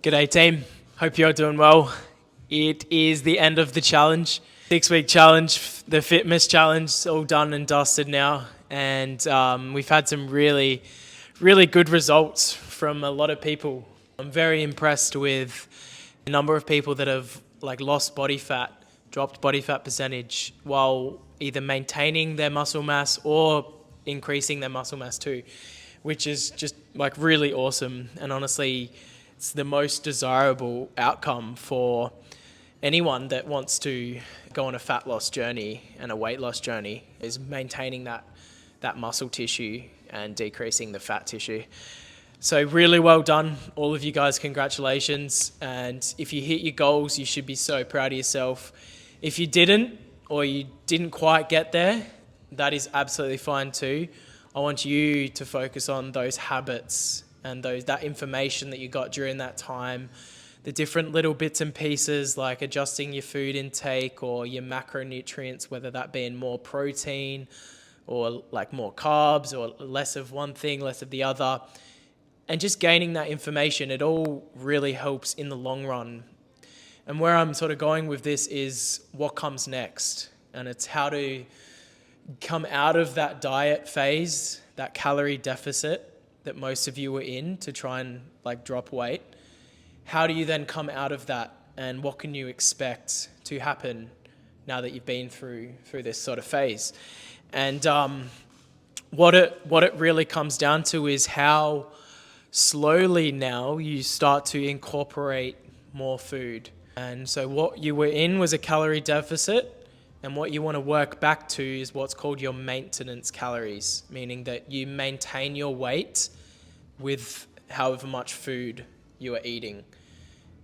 G'day team, hope you're doing well. It is the end of the challenge, 6-week challenge, the fitness challenge, all done and dusted now. And we've had some really good results from a lot of people. I'm very impressed with the number of people that have lost body fat, dropped body fat percentage while either maintaining their muscle mass or increasing their muscle mass too, which is just really awesome. And honestly, it's the most desirable outcome for anyone that wants to go on a fat loss journey and a weight loss journey, is maintaining that muscle tissue and decreasing the fat tissue. So really well done, all of you guys, congratulations. And if you hit your goals, you should be so proud of yourself. If you didn't, or you didn't quite get there, that is absolutely fine too. I want you to focus on those habits and that information that you got during that time, the different little bits and pieces, like adjusting your food intake or your macronutrients, whether that being more protein or more carbs or less of one thing, less of the other. And just gaining that information, it all really helps in the long run. And where I'm sort of going with this is what comes next. And it's how to come out of that diet phase, that calorie deficit that most of you were in to try and drop weight. How do you then come out of that, and what can you expect to happen now that you've been through this sort of phase? And what it really comes down to is how slowly now you start to incorporate more food. And so what you were in was a calorie deficit, and what you want to work back to is what's called your maintenance calories, meaning that you maintain your weight with however much food you are eating.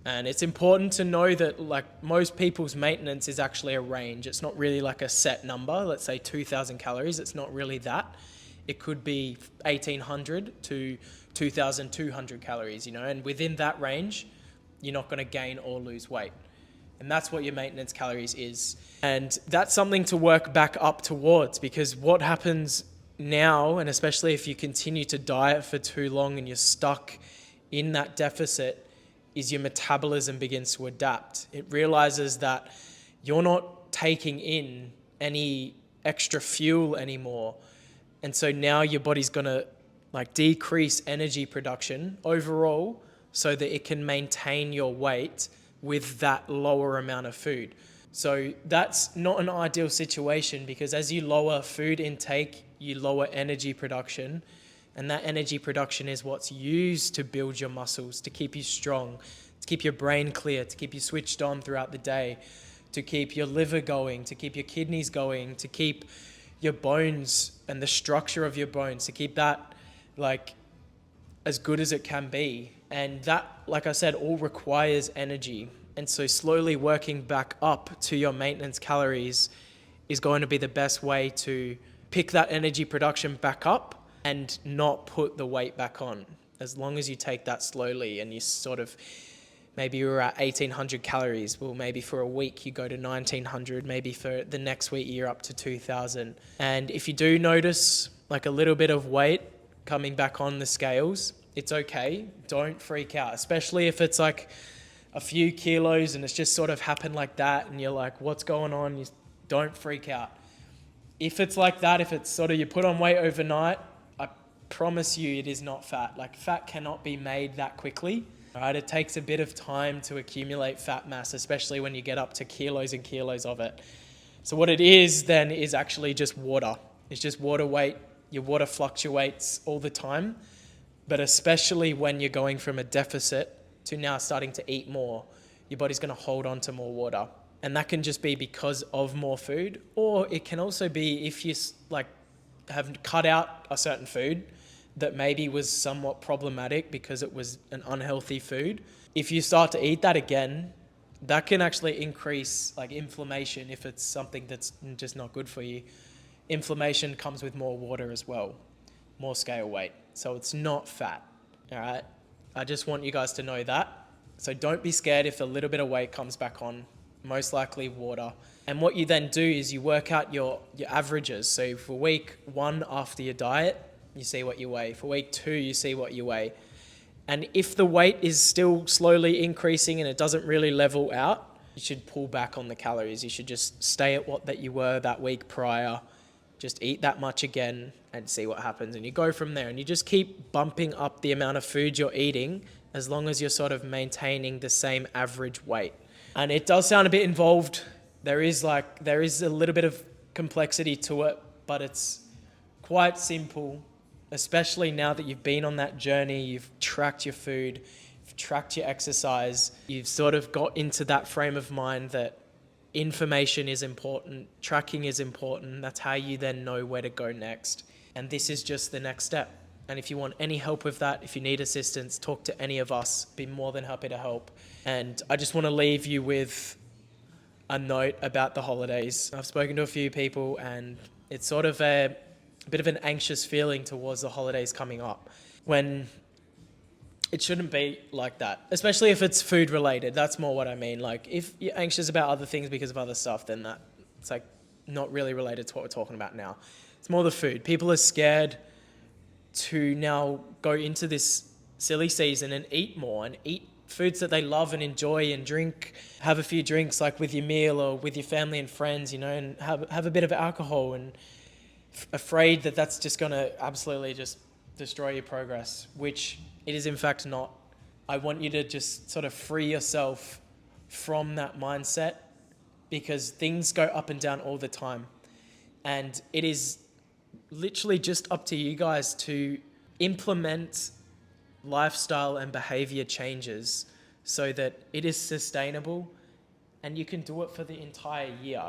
And it's important to know that most people's maintenance is actually a range. It's not really a set number. Let's say 2,000 calories. It's not really that. It could be 1,800 to 2,200 calories, and within that range, you're not going to gain or lose weight. And that's what your maintenance calories is. And that's something to work back up towards, because what happens now, and especially if you continue to diet for too long and you're stuck in that deficit, is your metabolism begins to adapt. It realizes that you're not taking in any extra fuel anymore. And so now your body's going to decrease energy production overall so that it can maintain your weight with that lower amount of food. So that's not an ideal situation, because as you lower food intake, you lower energy production, and that energy production is what's used to build your muscles, to keep you strong, to keep your brain clear, to keep you switched on throughout the day, to keep your liver going, to keep your kidneys going, to keep your bones and the structure of your bones, to keep that as good as it can be. And that, like I said, all requires energy. And so slowly working back up to your maintenance calories is going to be the best way to pick that energy production back up and not put the weight back on. As long as you take that slowly and you maybe you were at 1,800 calories. Well, maybe for a week you go to 1,900. Maybe for the next week you're up to 2,000. And if you do notice a little bit of weight coming back on the scales, it's okay. Don't freak out, especially if it's a few kilos and it's just happened like that and you're what's going on? You don't freak out. If it's like that, if it's you put on weight overnight, I promise you it is not fat. Fat cannot be made that quickly. All right, it takes a bit of time to accumulate fat mass, especially when you get up to kilos and kilos of it. So what it is then is actually just water. It's just water weight. Your water fluctuates all the time. But especially when you're going from a deficit to now starting to eat more, your body's going to hold on to more water. And that can just be because of more food, or it can also be if you have cut out a certain food that maybe was somewhat problematic because it was an unhealthy food. If you start to eat that again, that can actually increase inflammation if it's something that's just not good for you. Inflammation comes with more water as well, more scale weight. So it's not fat, all right? I just want you guys to know that. So don't be scared if a little bit of weight comes back on, most likely water. And what you then do is you work out your averages. So for week 1 after your diet, you see what you weigh. For week 2, you see what you weigh. And if the weight is still slowly increasing and it doesn't really level out, you should pull back on the calories. You should just stay at what that you were that week prior. Just eat that much again and see what happens. And you go from there, and you just keep bumping up the amount of food you're eating as long as you're sort of maintaining the same average weight. And it does sound a bit involved. There is a little bit of complexity to it, but it's quite simple, especially now that you've been on that journey, you've tracked your food, you've tracked your exercise, you've sort of got into that frame of mind that information is important, tracking is important. That's how you then know where to go next. And this is just the next step. And if you want any help with that, if you need assistance, talk to any of us. Be more than happy to help. And I just want to leave you with a note about the holidays. I've spoken to a few people, and it's sort of a bit of an anxious feeling towards the holidays coming up, when it shouldn't be like that, especially if it's food related. That's more what I mean. Like, if you're anxious about other things because of other stuff, then it's like not really related to what we're talking about now. It's more the food. People are scared to now go into this silly season and eat more and eat foods that they love and enjoy, and have a few drinks like with your meal or with your family and friends, and have a bit of alcohol, and afraid that that's just going to absolutely just destroy your progress, which it is in fact not. I want you to just sort of free yourself from that mindset, because things go up and down all the time. And it is literally just up to you guys to implement lifestyle and behavior changes so that it is sustainable and you can do it for the entire year.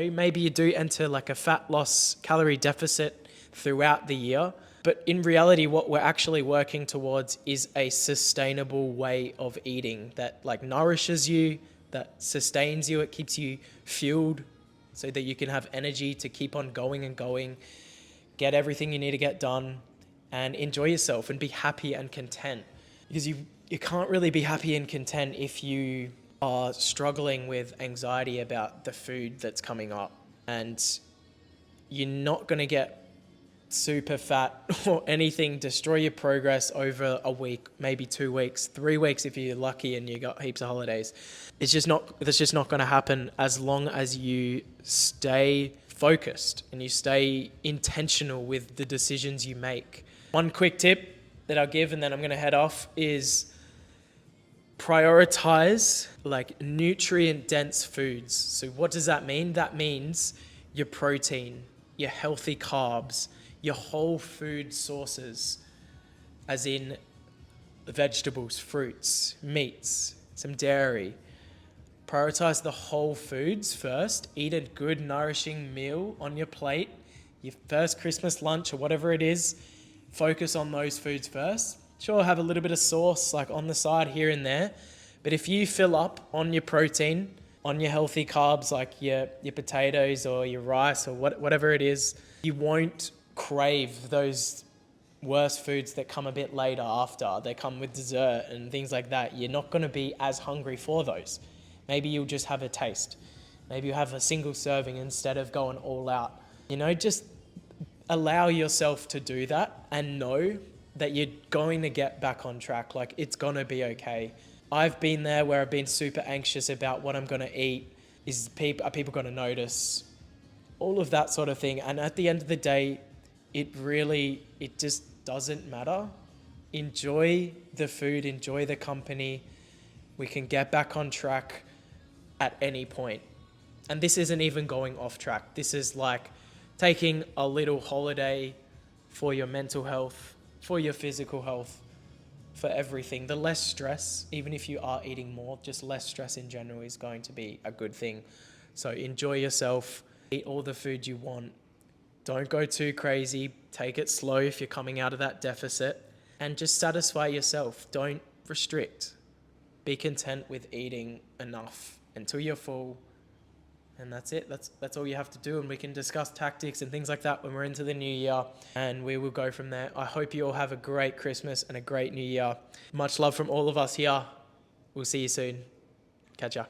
Maybe you do enter like a fat loss calorie deficit throughout the year, but in reality, what we're actually working towards is a sustainable way of eating that like nourishes you, that sustains you, it keeps you fueled so that you can have energy to keep on going and going, get everything you need to get done, and enjoy yourself and be happy and content. Because you can't really be happy and content if you are struggling with anxiety about the food that's coming up, and you're not going to get super fat or anything destroy your progress over a week, maybe 2 weeks, 3 weeks if you're lucky and you got heaps of holidays. That's just not going to happen as long as you stay focused and you stay intentional with the decisions you make. One quick tip that I'll give, and then I'm going to head off, is prioritize like nutrient dense foods. So what does that mean? That means your protein, your healthy carbs, your whole food sources, as in vegetables, fruits, meats, some dairy. Prioritize the whole foods first. Eat a good nourishing meal on your plate, your first Christmas lunch or whatever it is. Focus on those foods first. Sure, have a little bit of sauce like on the side here and there, but if you fill up on your protein, on your healthy carbs like your potatoes or your rice or whatever it is, you won't crave those worse foods that come a bit later after. They come with dessert and things like that. You're not going to be as hungry for those. Maybe you'll just have a taste. Maybe you have a single serving instead of going all out. Just allow yourself to do that and know that you're going to get back on track. Like, it's going to be okay. I've been there where I've been super anxious about what I'm going to eat. Are people going to notice? All of that sort of thing. And at the end of the day, it just doesn't matter. Enjoy the food, enjoy the company. We can get back on track at any point. And this isn't even going off track. This is like taking a little holiday for your mental health, for your physical health, for everything. The less stress, even if you are eating more, just less stress in general is going to be a good thing. So enjoy yourself, eat all the food you want. Don't go too crazy. Take it slow if you're coming out of that deficit, and just satisfy yourself. Don't restrict. Be content with eating enough until you're full. And that's it. That's all you have to do. And we can discuss tactics and things like that when we're into the new year. And we will go from there. I hope you all have a great Christmas and a great new year. Much love from all of us here. We'll see you soon. Catch ya.